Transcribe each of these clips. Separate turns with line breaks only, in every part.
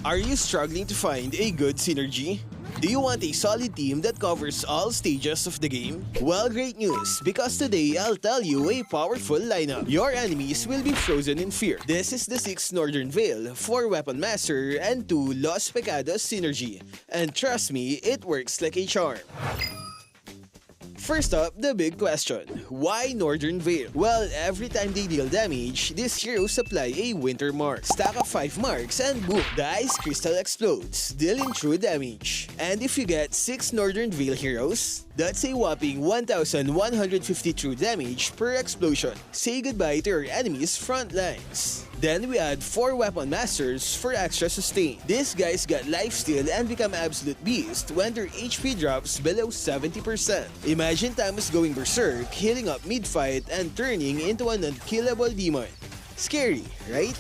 Are you struggling to find a good synergy? Do you want a solid team that covers all stages of the game? Well, great news, because today I'll tell you a powerful lineup. Your enemies will be frozen in fear. This is the 6 Northern Veil, 4 Weapon Master, and 2 Los Pecados synergy. And trust me, it works like a charm. First up, the big question. Why Northern Veil? Well, every time they deal damage, these heroes apply a Winter Mark. Stack up 5 marks and boom, the Ice Crystal explodes, dealing true damage. And if you get 6 Northern Veil heroes, that's a whopping 1,150 true damage per explosion. Say goodbye to your enemy's front lines. Then we add 4 Weapon Masters for extra sustain. These guys got lifesteal and become absolute beast when their HP drops below 70%. Imagine Thamus going berserk, healing up mid-fight, and turning into an unkillable demon. Scary, right?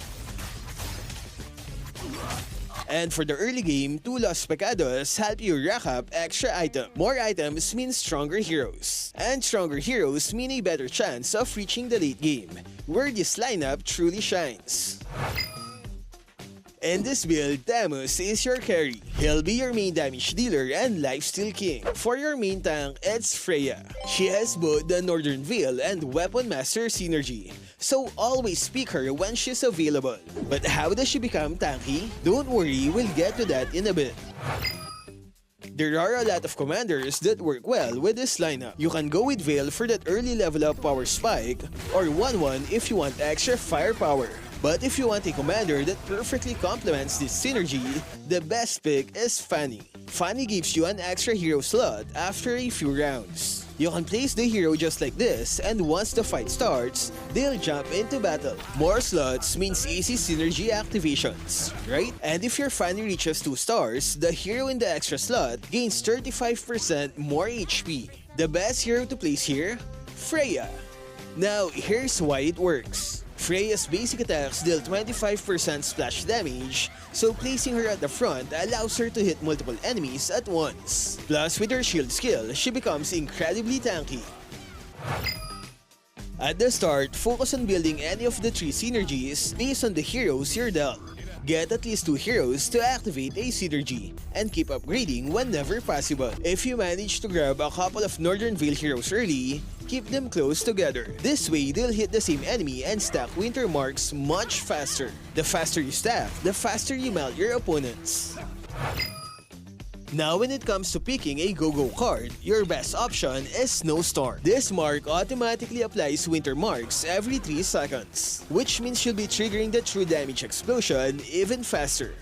And for the early game, 2 Los Pecados help you rack up extra items. More items mean stronger heroes. And stronger heroes mean a better chance of reaching the late game, where this lineup truly shines. In this build, Thamus is your carry. He'll be your main damage dealer and lifesteal king. For your main tank, it's Freya. She has both the Northern Veil and Weapon Master synergy, so always pick her when she's available. But how does she become tanky? Don't worry, we'll get to that in a bit. There are a lot of commanders that work well with this lineup. You can go with Veil for that early level up power spike, or 1-1 if you want extra firepower. But if you want a commander that perfectly complements this synergy, the best pick is Fanny. Fanny gives you an extra hero slot after a few rounds. You can place the hero just like this, and once the fight starts, they'll jump into battle. More slots means easy synergy activations, right? And if your Fanny reaches 2 stars, the hero in the extra slot gains 35% more HP. The best hero to place here? Freya. Now, here's why it works. Freya's basic attacks deal 25% splash damage, so placing her at the front allows her to hit multiple enemies at once. Plus, with her shield skill, she becomes incredibly tanky. At the start, focus on building any of the 3 synergies based on the heroes you're dealt. Get at least 2 heroes to activate a synergy, and keep upgrading whenever possible. If you manage to grab a couple of Northern Veil heroes early, keep them close together. This way, they'll hit the same enemy and stack Winter Marks much faster. The faster you stack, the faster you melt your opponents. Now when it comes to picking a go-go card, your best option is Snowstorm. This mark automatically applies Winter Marks every 3 seconds, which means you'll be triggering the true damage explosion even faster.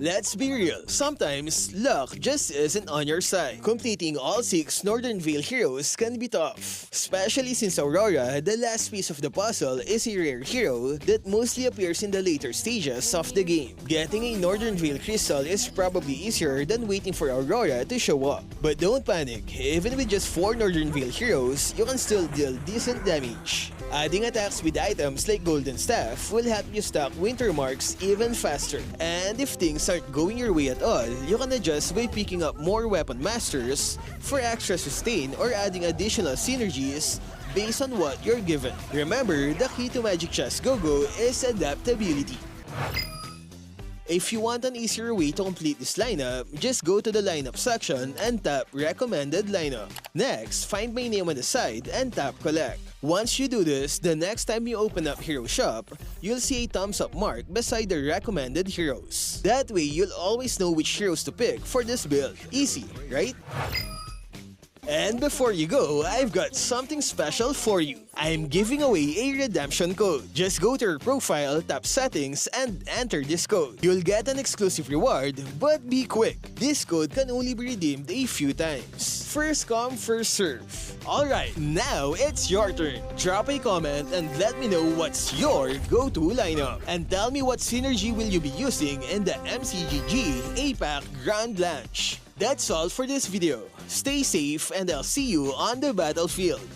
Let's be real, sometimes luck just isn't on your side. Completing all 6 Northern Veil heroes can be tough, especially since Aurora, the last piece of the puzzle, is a rare hero that mostly appears in the later stages of the game. Getting a Northern Veil crystal is probably easier than waiting for Aurora to show up. But don't panic, even with just 4 Northern Veil heroes, you can still deal decent damage. Adding attacks with items like Golden Staff will help you stack Winter Marks even faster. And if things aren't going your way at all, you can adjust by picking up more Weapon Masters for extra sustain or adding additional synergies based on what you're given. Remember, the key to Magic Chess Go-Go is adaptability. If you want an easier way to complete this lineup, just go to the lineup section and tap recommended lineup. Next, find my name on the side and tap collect. Once you do this, the next time you open up Hero Shop, you'll see a thumbs up mark beside the recommended heroes. That way, you'll always know which heroes to pick for this build. Easy, right? And before you go, I've got something special for you. I'm giving away a redemption code. Just go to your profile, tap settings, and enter this code. You'll get an exclusive reward, but be quick. This code can only be redeemed a few times. First come, first serve. Alright, now it's your turn. Drop a comment and let me know what's your go-to lineup. And tell me what synergy will you be using in the MCGG APAC Grand Launch. That's all for this video. Stay safe and I'll see you on the battlefield.